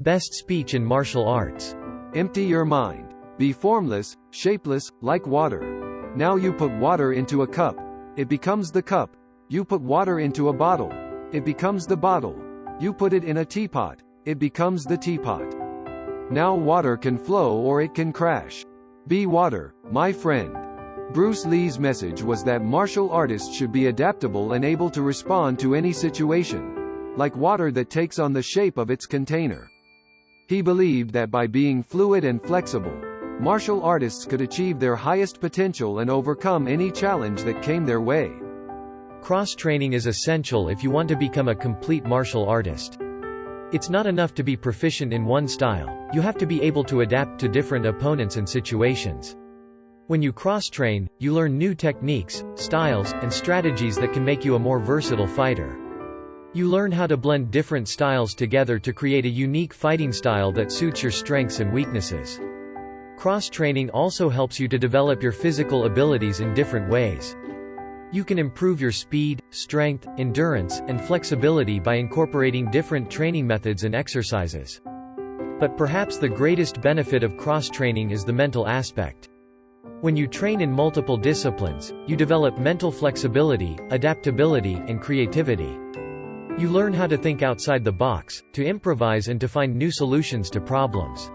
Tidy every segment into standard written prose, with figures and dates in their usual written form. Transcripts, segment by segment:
Best speech in martial arts. Empty your mind. Be formless, shapeless, like water. Now you put water into a cup. It becomes the cup. You put water into a bottle. It becomes the bottle. You put it in a teapot. It becomes the teapot. Now water can flow or it can crash. Be water, my friend. Bruce Lee's message was that martial artists should be adaptable and able to respond to any situation, like water that takes on the shape of its container. He believed that by being fluid and flexible, martial artists could achieve their highest potential and overcome any challenge that came their way. Cross-training is essential if you want to become a complete martial artist. It's not enough to be proficient in one style, you have to be able to adapt to different opponents and situations. When you cross-train, you learn new techniques, styles, and strategies that can make you a more versatile fighter. You learn how to blend different styles together to create a unique fighting style that suits your strengths and weaknesses. Cross-training also helps you to develop your physical abilities in different ways. You can improve your speed, strength, endurance, and flexibility by incorporating different training methods and exercises. But perhaps the greatest benefit of cross-training is the mental aspect. When you train in multiple disciplines, you develop mental flexibility, adaptability, and creativity. You learn how to think outside the box, to improvise and to find new solutions to problems.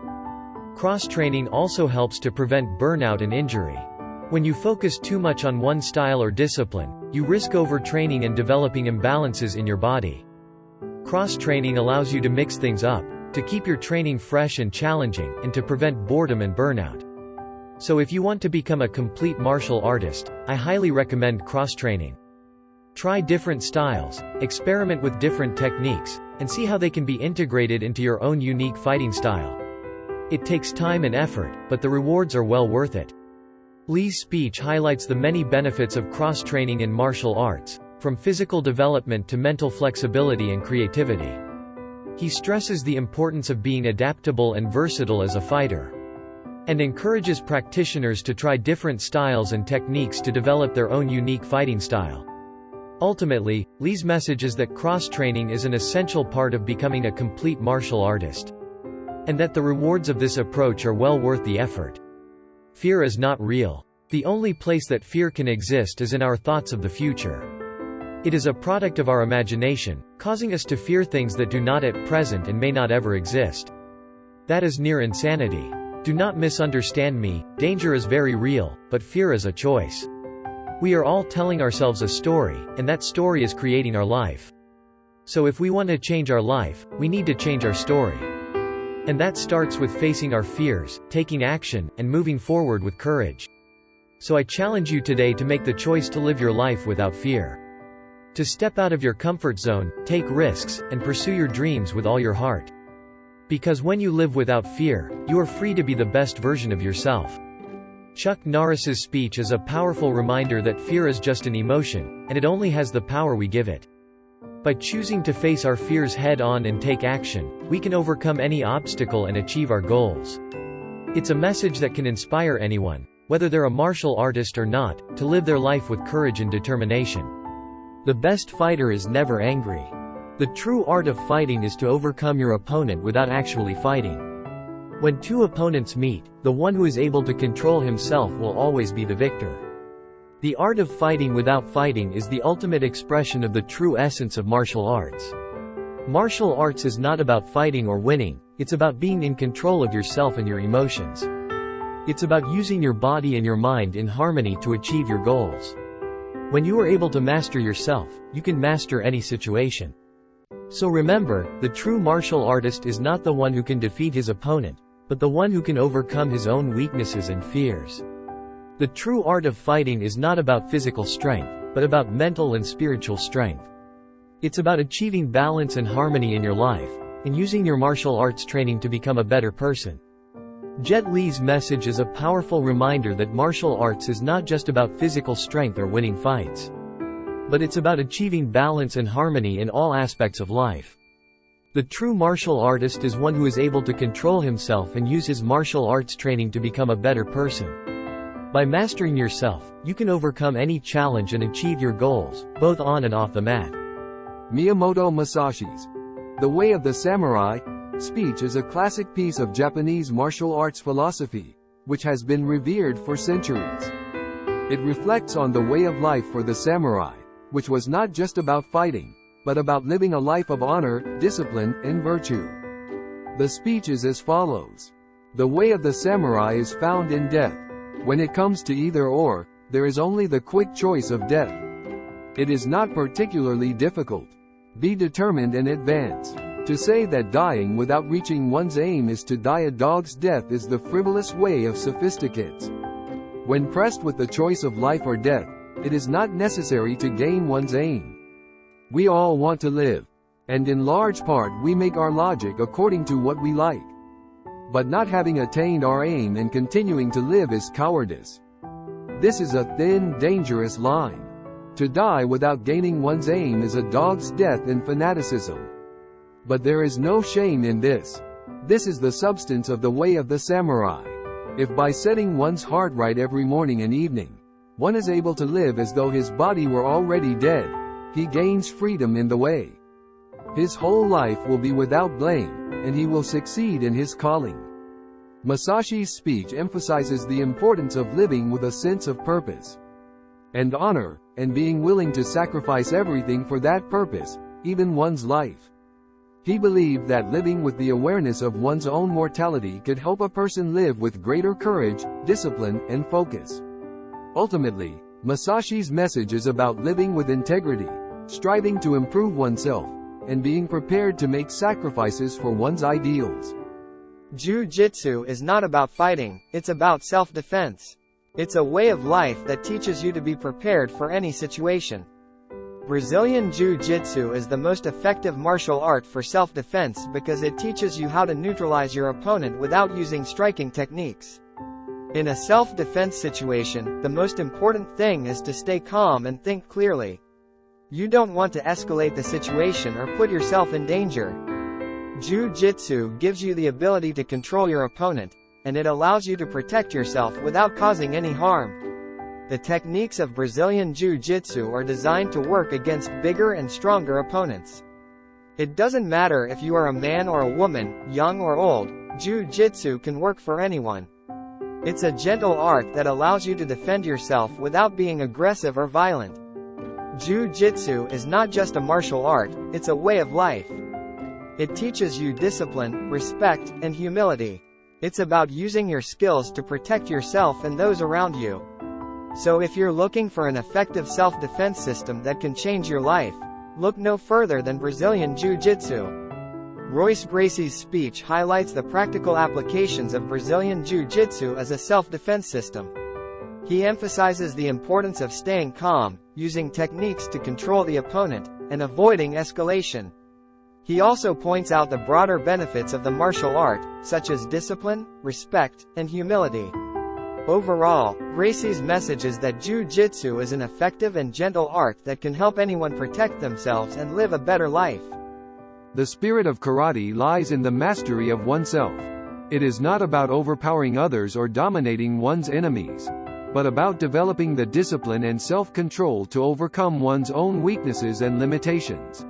Cross-training also helps to prevent burnout and injury. When you focus too much on one style or discipline, you risk overtraining and developing imbalances in your body. Cross-training allows you to mix things up, to keep your training fresh and challenging, and to prevent boredom and burnout. So if you want to become a complete martial artist, I highly recommend cross-training. Try different styles, experiment with different techniques, and see how they can be integrated into your own unique fighting style. It takes time and effort, but the rewards are well worth it. Lee's speech highlights the many benefits of cross-training in martial arts, from physical development to mental flexibility and creativity. He stresses the importance of being adaptable and versatile as a fighter, and encourages practitioners to try different styles and techniques to develop their own unique fighting style. Ultimately, Lee's message is that cross-training is an essential part of becoming a complete martial artist, and that the rewards of this approach are well worth the effort. Fear is not real. The only place that fear can exist is in our thoughts of the future. It is a product of our imagination, causing us to fear things that do not at present and may not ever exist. That is near insanity. Do not misunderstand me, danger is very real, but fear is a choice. We are all telling ourselves a story, and that story is creating our life. So if we want to change our life, we need to change our story. And that starts with facing our fears, taking action, and moving forward with courage. So I challenge you today to make the choice to live your life without fear. To step out of your comfort zone, take risks, and pursue your dreams with all your heart. Because when you live without fear, you are free to be the best version of yourself. Chuck Norris's speech is a powerful reminder that fear is just an emotion, and it only has the power we give it. By choosing to face our fears head-on and take action, we can overcome any obstacle and achieve our goals. It's a message that can inspire anyone, whether they're a martial artist or not, to live their life with courage and determination. The best fighter is never angry. The true art of fighting is to overcome your opponent without actually fighting. When two opponents meet, the one who is able to control himself will always be the victor. The art of fighting without fighting is the ultimate expression of the true essence of martial arts. Martial arts is not about fighting or winning, it's about being in control of yourself and your emotions. It's about using your body and your mind in harmony to achieve your goals. When you are able to master yourself, you can master any situation. So remember, the true martial artist is not the one who can defeat his opponent, but the one who can overcome his own weaknesses and fears. The true art of fighting is not about physical strength, but about mental and spiritual strength. It's about achieving balance and harmony in your life, and using your martial arts training to become a better person. Jet Li's message is a powerful reminder that martial arts is not just about physical strength or winning fights, but it's about achieving balance and harmony in all aspects of life. The true martial artist is one who is able to control himself and use his martial arts training to become a better person. By mastering yourself, you can overcome any challenge and achieve your goals, both on and off the mat. Miyamoto Musashi's The Way of the Samurai, Speech is a classic piece of Japanese martial arts philosophy, which has been revered for centuries. It reflects on the way of life for the samurai, which was not just about fighting, but about living a life of honor, discipline, and virtue. The speech is as follows. The way of the samurai is found in death. When it comes to either or, there is only the quick choice of death. It is not particularly difficult. Be determined and advance. To say that dying without reaching one's aim is to die a dog's death is the frivolous way of sophisticates. When pressed with the choice of life or death, it is not necessary to gain one's aim. We all want to live, and in large part we make our logic according to what we like. But not having attained our aim and continuing to live is cowardice. This is a thin, dangerous line. To die without gaining one's aim is a dog's death in fanaticism. But there is no shame in this. This is the substance of the way of the samurai. If by setting one's heart right every morning and evening, one is able to live as though his body were already dead, he gains freedom in the way. His whole life will be without blame, and he will succeed in his calling. Musashi's speech emphasizes the importance of living with a sense of purpose and honor, and being willing to sacrifice everything for that purpose, even one's life. He believed that living with the awareness of one's own mortality could help a person live with greater courage, discipline, and focus. Ultimately, Musashi's message is about living with integrity, striving to improve oneself, and being prepared to make sacrifices for one's ideals. Jiu-jitsu is not about fighting, it's about self-defense. It's a way of life that teaches you to be prepared for any situation. Brazilian Jiu-jitsu is the most effective martial art for self-defense because it teaches you how to neutralize your opponent without using striking techniques. In a self-defense situation, the most important thing is to stay calm and think clearly. You don't want to escalate the situation or put yourself in danger. Jiu-jitsu gives you the ability to control your opponent, and it allows you to protect yourself without causing any harm. The techniques of Brazilian Jiu-jitsu are designed to work against bigger and stronger opponents. It doesn't matter if you are a man or a woman, young or old, Jiu-jitsu can work for anyone. It's a gentle art that allows you to defend yourself without being aggressive or violent. Jiu-jitsu is not just a martial art, it's a way of life. It teaches you discipline, respect, and humility. It's about using your skills to protect yourself and those around you. So if you're looking for an effective self-defense system that can change your life, look no further than Brazilian Jiu-jitsu. Royce Gracie's speech highlights the practical applications of Brazilian Jiu-jitsu as a self-defense system. He emphasizes the importance of staying calm, using techniques to control the opponent, and avoiding escalation. He also points out the broader benefits of the martial art, such as discipline, respect, and humility. Overall, Gracie's message is that Jiu-jitsu is an effective and gentle art that can help anyone protect themselves and live a better life. The spirit of karate lies in the mastery of oneself. It is not about overpowering others or dominating one's enemies, but about developing the discipline and self-control to overcome one's own weaknesses and limitations.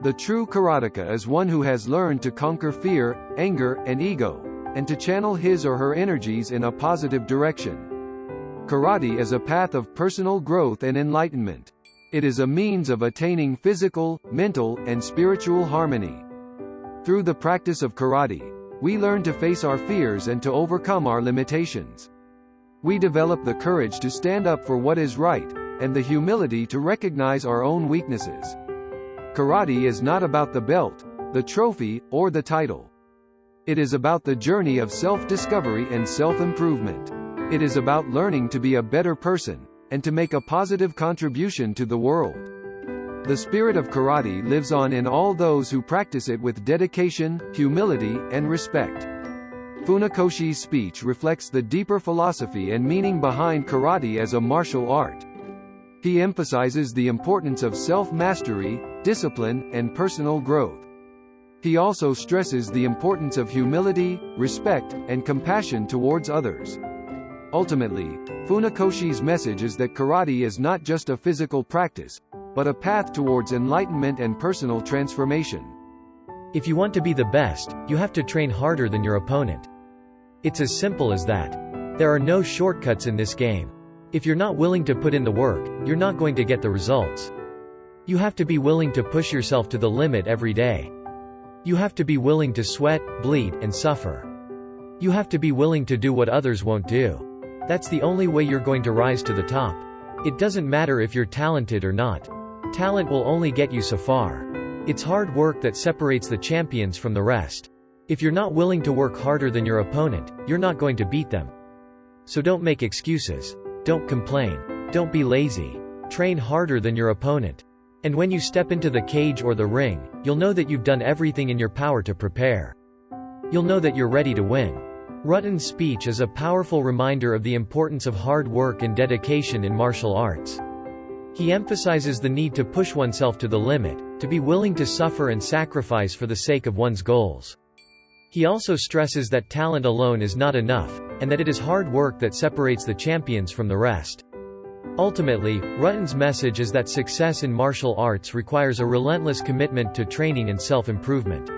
The true karateka is one who has learned to conquer fear, anger, and ego, and to channel his or her energies in a positive direction. Karate is a path of personal growth and enlightenment. It is a means of attaining physical, mental, and spiritual harmony. Through the practice of karate, we learn to face our fears and to overcome our limitations. We develop the courage to stand up for what is right, and the humility to recognize our own weaknesses. Karate is not about the belt, the trophy, or the title. It is about the journey of self-discovery and self-improvement. It is about learning to be a better person, and to make a positive contribution to the world. The spirit of karate lives on in all those who practice it with dedication, humility, and respect. Funakoshi's speech reflects the deeper philosophy and meaning behind karate as a martial art. He emphasizes the importance of self-mastery, discipline, and personal growth. He also stresses the importance of humility, respect, and compassion towards others. Ultimately, Funakoshi's message is that karate is not just a physical practice, but a path towards enlightenment and personal transformation. If you want to be the best, you have to train harder than your opponent. It's as simple as that. There are no shortcuts in this game. If you're not willing to put in the work, you're not going to get the results. You have to be willing to push yourself to the limit every day. You have to be willing to sweat, bleed, and suffer. You have to be willing to do what others won't do. That's the only way you're going to rise to the top. It doesn't matter if you're talented or not. Talent will only get you so far. It's hard work that separates the champions from the rest. If you're not willing to work harder than your opponent, you're not going to beat them. So don't make excuses. Don't complain. Don't be lazy. Train harder than your opponent. And when you step into the cage or the ring, you'll know that you've done everything in your power to prepare. You'll know that you're ready to win. Rutten's speech is a powerful reminder of the importance of hard work and dedication in martial arts. He emphasizes the need to push oneself to the limit, to be willing to suffer and sacrifice for the sake of one's goals. He also stresses that talent alone is not enough, and that it is hard work that separates the champions from the rest. Ultimately, Rutten's message is that success in martial arts requires a relentless commitment to training and self-improvement.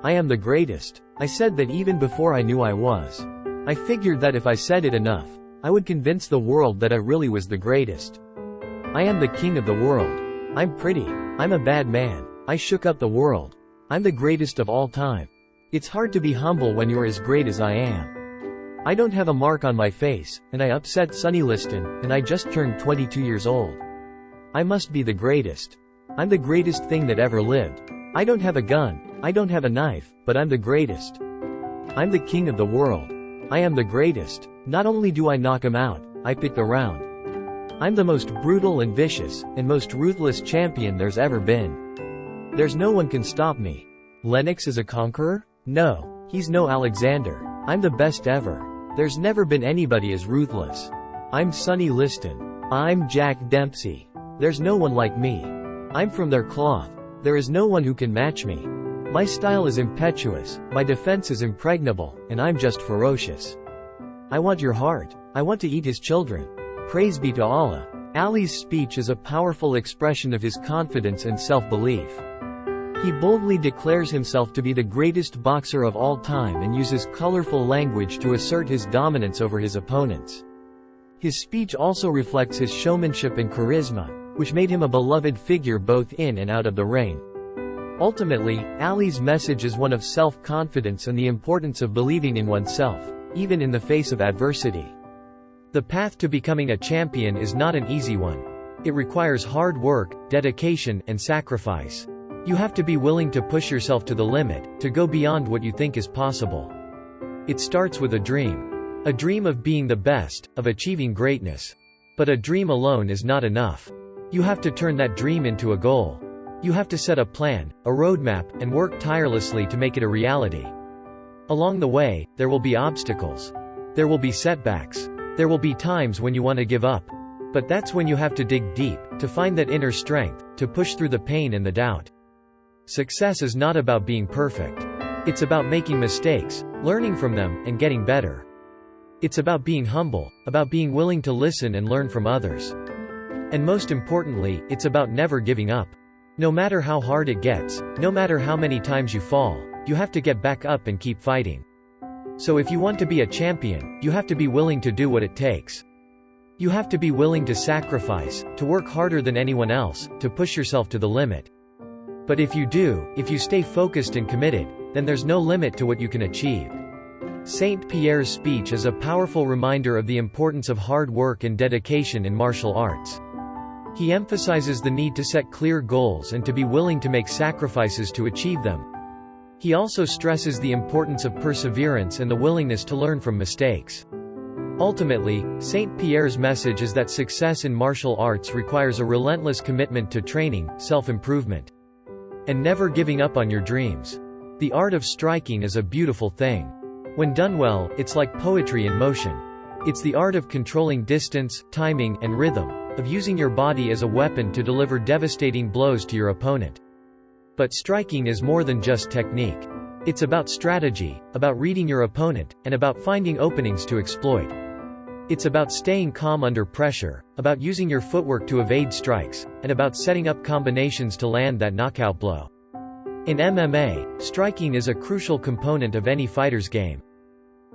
I am the greatest. I said that even before I knew I was. I figured that if I said it enough, I would convince the world that I really was the greatest. I am the king of the world. I'm pretty. I'm a bad man. I shook up the world. I'm the greatest of all time. It's hard to be humble when you're as great as I am. I don't have a mark on my face, and I upset Sonny Liston, and I just turned 22 years old. I must be the greatest. I'm the greatest thing that ever lived. I don't have a gun. I don't have a knife, but I'm the greatest. I'm the king of the world. I am the greatest. Not only do I knock him out, I pick the round. I'm the most brutal and vicious, and most ruthless champion there's ever been. There's no one can stop me. Lennox is a conqueror? No. He's no Alexander. I'm the best ever. There's never been anybody as ruthless. I'm Sonny Liston. I'm Jack Dempsey. There's no one like me. I'm from their cloth. There is no one who can match me. My style is impetuous, my defense is impregnable, and I'm just ferocious. I want your heart. I want to eat his children. Praise be to Allah. Ali's speech is a powerful expression of his confidence and self-belief. He boldly declares himself to be the greatest boxer of all time and uses colorful language to assert his dominance over his opponents. His speech also reflects his showmanship and charisma, which made him a beloved figure both in and out of the ring. Ultimately, Ali's message is one of self-confidence and the importance of believing in oneself, even in the face of adversity. The path to becoming a champion is not an easy one. It requires hard work, dedication, and sacrifice. You have to be willing to push yourself to the limit, to go beyond what you think is possible. It starts with a dream. A dream of being the best, of achieving greatness. But a dream alone is not enough. You have to turn that dream into a goal. You have to set a plan, a roadmap, and work tirelessly to make it a reality. Along the way, there will be obstacles. There will be setbacks. There will be times when you want to give up. But that's when you have to dig deep, to find that inner strength, to push through the pain and the doubt. Success is not about being perfect. It's about making mistakes, learning from them, and getting better. It's about being humble, about being willing to listen and learn from others. And most importantly, it's about never giving up. No matter how hard it gets, no matter how many times you fall, you have to get back up and keep fighting. So if you want to be a champion, you have to be willing to do what it takes. You have to be willing to sacrifice, to work harder than anyone else, to push yourself to the limit. But if you do, if you stay focused and committed, then there's no limit to what you can achieve. St-Pierre's speech is a powerful reminder of the importance of hard work and dedication in martial arts. He emphasizes the need to set clear goals and to be willing to make sacrifices to achieve them. He also stresses the importance of perseverance and the willingness to learn from mistakes. Ultimately, St-Pierre's message is that success in martial arts requires a relentless commitment to training, self-improvement, and never giving up on your dreams. The art of striking is a beautiful thing. When done well, it's like poetry in motion. It's the art of controlling distance, timing, and rhythm, of using your body as a weapon to deliver devastating blows to your opponent. But striking is more than just technique. It's about strategy, about reading your opponent, and about finding openings to exploit. It's about staying calm under pressure, about using your footwork to evade strikes, and about setting up combinations to land that knockout blow. In MMA, striking is a crucial component of any fighter's game.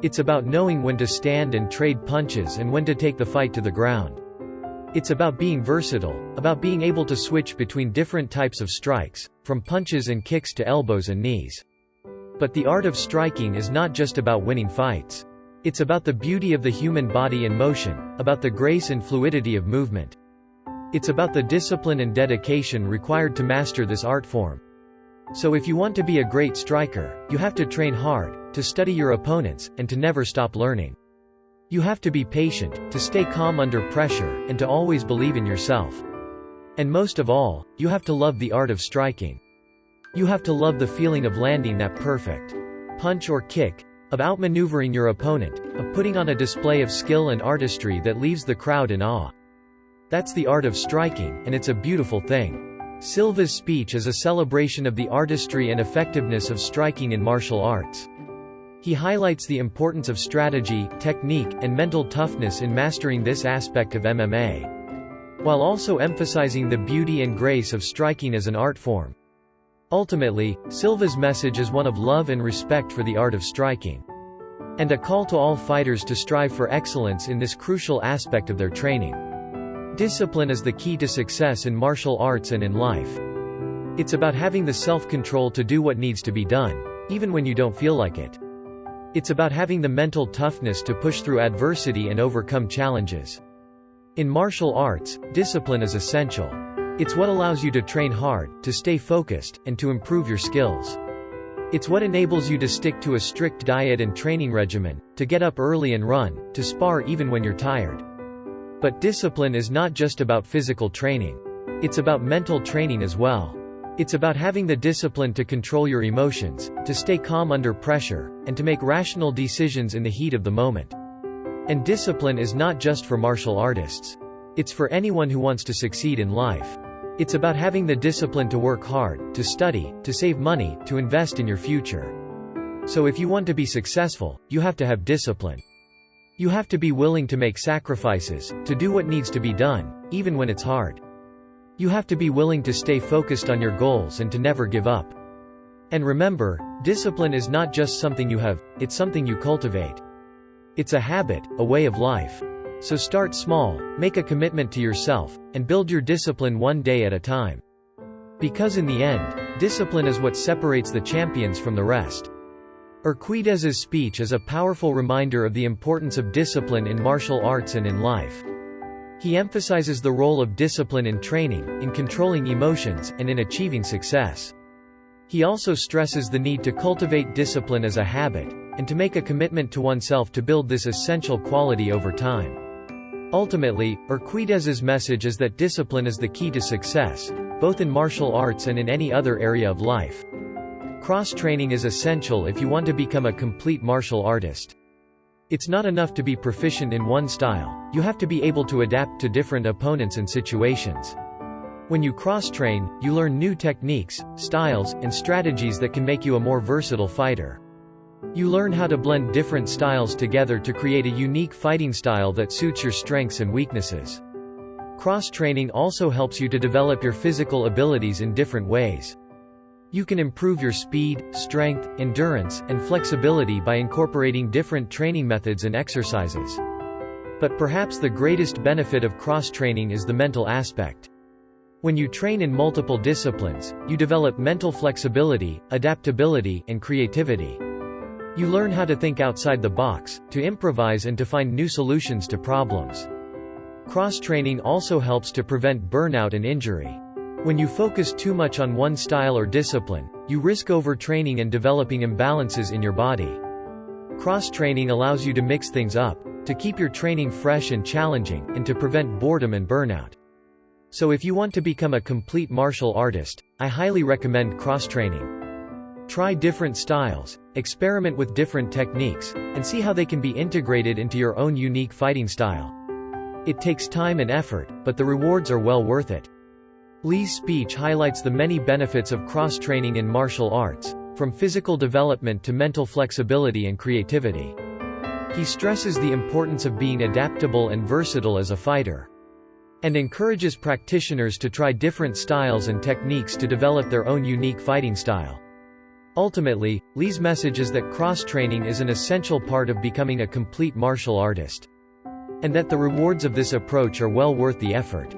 It's about knowing when to stand and trade punches and when to take the fight to the ground. It's about being versatile, about being able to switch between different types of strikes, from punches and kicks to elbows and knees. But the art of striking is not just about winning fights. It's about the beauty of the human body in motion, about the grace and fluidity of movement. It's about the discipline and dedication required to master this art form. So if you want to be a great striker, you have to train hard, to study your opponents, and to never stop learning. You have to be patient, to stay calm under pressure, and to always believe in yourself. And most of all, you have to love the art of striking. You have to love the feeling of landing that perfect punch or kick, of outmaneuvering your opponent, of putting on a display of skill and artistry that leaves the crowd in awe. That's the art of striking, and it's a beautiful thing. Silva's speech is a celebration of the artistry and effectiveness of striking in martial arts. He highlights the importance of strategy, technique, and mental toughness in mastering this aspect of MMA, while also emphasizing the beauty and grace of striking as an art form. Ultimately, Silva's message is one of love and respect for the art of striking, and a call to all fighters to strive for excellence in this crucial aspect of their training. Discipline is the key to success in martial arts and in life. It's about having the self-control to do what needs to be done, even when you don't feel like it. It's about having the mental toughness to push through adversity and overcome challenges. In martial arts, discipline is essential. It's what allows you to train hard, to stay focused, and to improve your skills. It's what enables you to stick to a strict diet and training regimen, to get up early and run, to spar even when you're tired. But discipline is not just about physical training. It's about mental training as well. It's about having the discipline to control your emotions, to stay calm under pressure, and to make rational decisions in the heat of the moment. And discipline is not just for martial artists. It's for anyone who wants to succeed in life. It's about having the discipline to work hard, to study, to save money, to invest in your future. So if you want to be successful, you have to have discipline. You have to be willing to make sacrifices, to do what needs to be done, even when it's hard. You have to be willing to stay focused on your goals and to never give up. And remember, discipline is not just something you have, it's something you cultivate. It's a habit, a way of life. So start small, make a commitment to yourself, and build your discipline one day at a time. Because in the end, discipline is what separates the champions from the rest. Urquidez's speech is a powerful reminder of the importance of discipline in martial arts and in life. He emphasizes the role of discipline in training, in controlling emotions, and in achieving success. He also stresses the need to cultivate discipline as a habit, and to make a commitment to oneself to build this essential quality over time. Ultimately, Urquidez's message is that discipline is the key to success, both in martial arts and in any other area of life. Cross-training is essential if you want to become a complete martial artist. It's not enough to be proficient in one style, you have to be able to adapt to different opponents and situations. When you cross-train, you learn new techniques, styles, and strategies that can make you a more versatile fighter. You learn how to blend different styles together to create a unique fighting style that suits your strengths and weaknesses. Cross-training also helps you to develop your physical abilities in different ways. You can improve your speed, strength, endurance, and flexibility by incorporating different training methods and exercises. But perhaps the greatest benefit of cross-training is the mental aspect. When you train in multiple disciplines, you develop mental flexibility, adaptability, and creativity. You learn how to think outside the box, to improvise and to find new solutions to problems. Cross-training also helps to prevent burnout and injury. When you focus too much on one style or discipline, you risk overtraining and developing imbalances in your body. Cross-training allows you to mix things up, to keep your training fresh and challenging, and to prevent boredom and burnout. So if you want to become a complete martial artist, I highly recommend cross-training. Try different styles, experiment with different techniques, and see how they can be integrated into your own unique fighting style. It takes time and effort, but the rewards are well worth it. Lee's speech highlights the many benefits of cross-training in martial arts, from physical development to mental flexibility and creativity. He stresses the importance of being adaptable and versatile as a fighter. and encourages practitioners to try different styles and techniques to develop their own unique fighting style. Ultimately, Lee's message is that cross-training is an essential part of becoming a complete martial artist, and that the rewards of this approach are well worth the effort.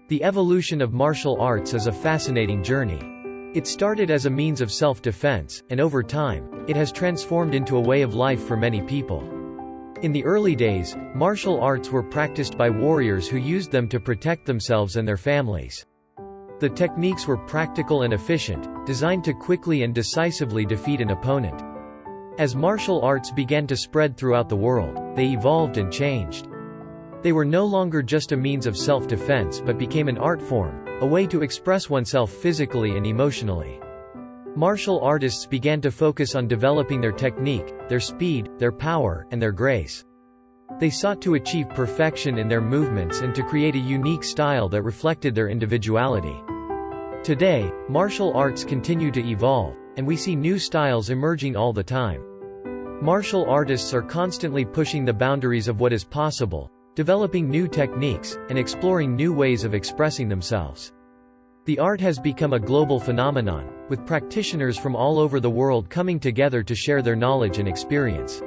The evolution of martial arts is a fascinating journey. It started as a means of self-defense, and over time, it has transformed into a way of life for many people. In the early days, martial arts were practiced by warriors who used them to protect themselves and their families. The techniques were practical and efficient, designed to quickly and decisively defeat an opponent. As martial arts began to spread throughout the world, they evolved and changed. They were no longer just a means of self-defense but became an art form, a way to express oneself physically and emotionally. Martial artists began to focus on developing their technique, their speed, their power, and their grace. They sought to achieve perfection in their movements and to create a unique style that reflected their individuality. Today, martial arts continue to evolve, and we see new styles emerging all the time. Martial artists are constantly pushing the boundaries of what is possible, developing new techniques, and exploring new ways of expressing themselves. The art has become a global phenomenon, with practitioners from all over the world coming together to share their knowledge and experience.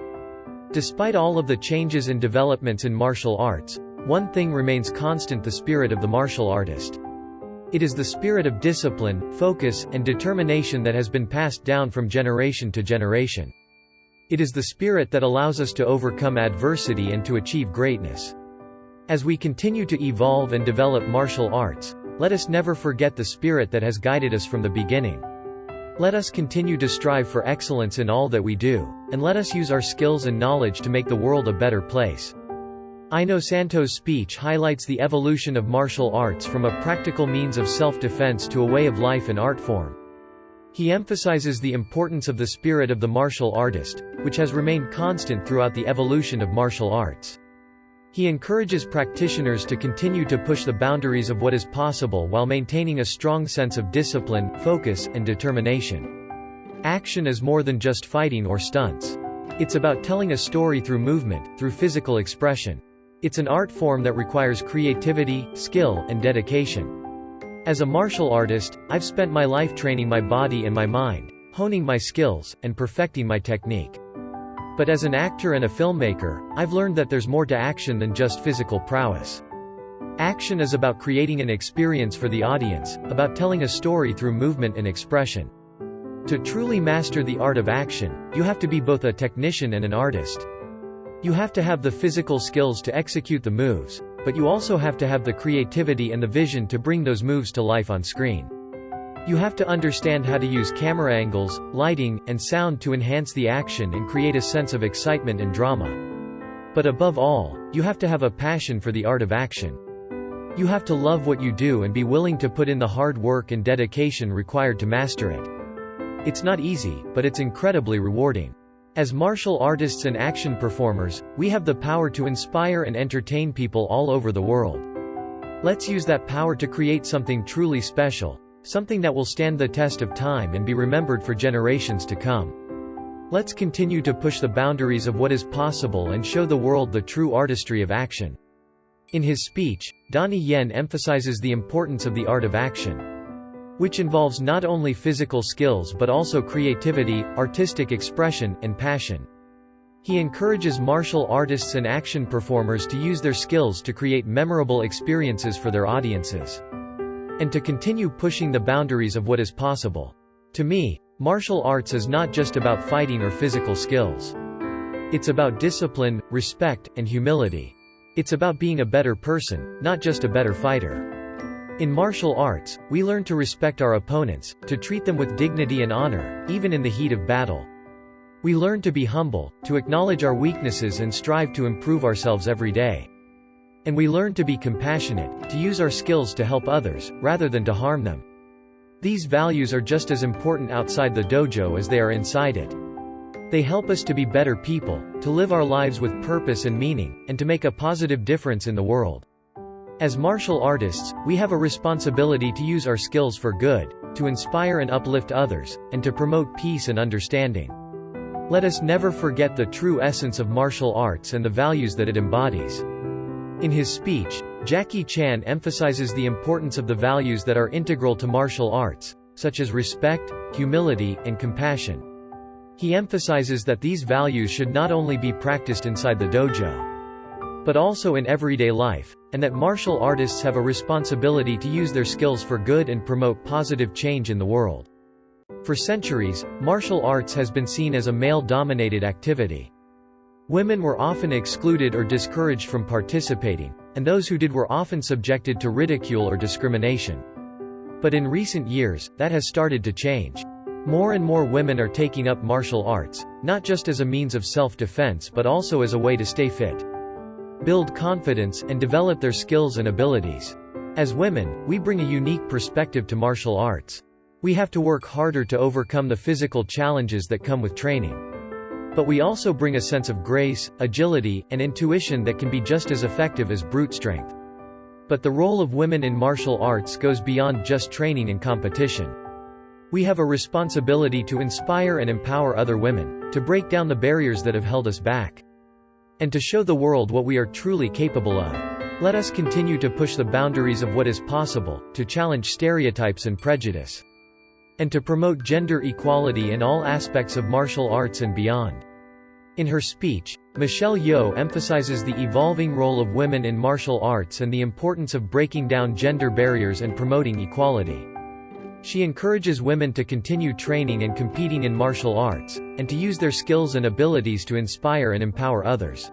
Despite all of the changes and developments in martial arts, one thing remains constant: the spirit of the martial artist. It is the spirit of discipline, focus, and determination that has been passed down from generation to generation. It is the spirit that allows us to overcome adversity and to achieve greatness. As we continue to evolve and develop martial arts, let us never forget the spirit that has guided us from the beginning. Let us continue to strive for excellence in all that we do, and let us use our skills and knowledge to make the world a better place. Inosanto's speech highlights the evolution of martial arts from a practical means of self-defense to a way of life and art form. He emphasizes the importance of the spirit of the martial artist, which has remained constant throughout the evolution of martial arts. He encourages practitioners to continue to push the boundaries of what is possible while maintaining a strong sense of discipline, focus, and determination. Action is more than just fighting or stunts. It's about telling a story through movement, through physical expression. It's an art form that requires creativity, skill, and dedication. As a martial artist, I've spent my life training my body and my mind, honing my skills, and perfecting my technique. But as an actor and a filmmaker, I've learned that there's more to action than just physical prowess. Action is about creating an experience for the audience, about telling a story through movement and expression. To truly master the art of action, you have to be both a technician and an artist. You have to have the physical skills to execute the moves, but you also have to have the creativity and the vision to bring those moves to life on screen. You have to understand how to use camera angles, lighting, and sound to enhance the action and create a sense of excitement and drama. But above all, you have to have a passion for the art of action. You have to love what you do and be willing to put in the hard work and dedication required to master it. It's not easy, but it's incredibly rewarding. As martial artists and action performers, we have the power to inspire and entertain people all over the world. Let's use that power to create something truly special, something that will stand the test of time and be remembered for generations to come. Let's continue to push the boundaries of what is possible and show the world the true artistry of action. In his speech, Donnie Yen emphasizes the importance of the art of action, which involves not only physical skills but also creativity, artistic expression, and passion. He encourages martial artists and action performers to use their skills to create memorable experiences for their audiences, and to continue pushing the boundaries of what is possible. To me, martial arts is not just about fighting or physical skills. It's about discipline, respect, and humility. It's about being a better person, not just a better fighter. In martial arts, we learn to respect our opponents, to treat them with dignity and honor, even in the heat of battle. We learn to be humble, to acknowledge our weaknesses and strive to improve ourselves every day. And we learn to be compassionate, to use our skills to help others, rather than to harm them. These values are just as important outside the dojo as they are inside it. They help us to be better people, to live our lives with purpose and meaning, and to make a positive difference in the world. As martial artists, we have a responsibility to use our skills for good, to inspire and uplift others, and to promote peace and understanding. Let us never forget the true essence of martial arts and the values that it embodies. In his speech, Jackie Chan emphasizes the importance of the values that are integral to martial arts, such as respect, humility, and compassion. He emphasizes that these values should not only be practiced inside the dojo, but also in everyday life, and that martial artists have a responsibility to use their skills for good and promote positive change in the world. For centuries, martial arts has been seen as a male-dominated activity. Women were often excluded or discouraged from participating, and those who did were often subjected to ridicule or discrimination. But in recent years, that has started to change. More and more women are taking up martial arts, not just as a means of self-defense but also as a way to stay fit, build confidence, and develop their skills and abilities. As women, we bring a unique perspective to martial arts. We have to work harder to overcome the physical challenges that come with training. But we also bring a sense of grace, agility, and intuition that can be just as effective as brute strength. But the role of women in martial arts goes beyond just training and competition. We have a responsibility to inspire and empower other women, to break down the barriers that have held us back, and to show the world what we are truly capable of. Let us continue to push the boundaries of what is possible, to challenge stereotypes and prejudice, and to promote gender equality in all aspects of martial arts and beyond. In her speech, Michelle Yeoh emphasizes the evolving role of women in martial arts and the importance of breaking down gender barriers and promoting equality. She encourages women to continue training and competing in martial arts, and to use their skills and abilities to inspire and empower others.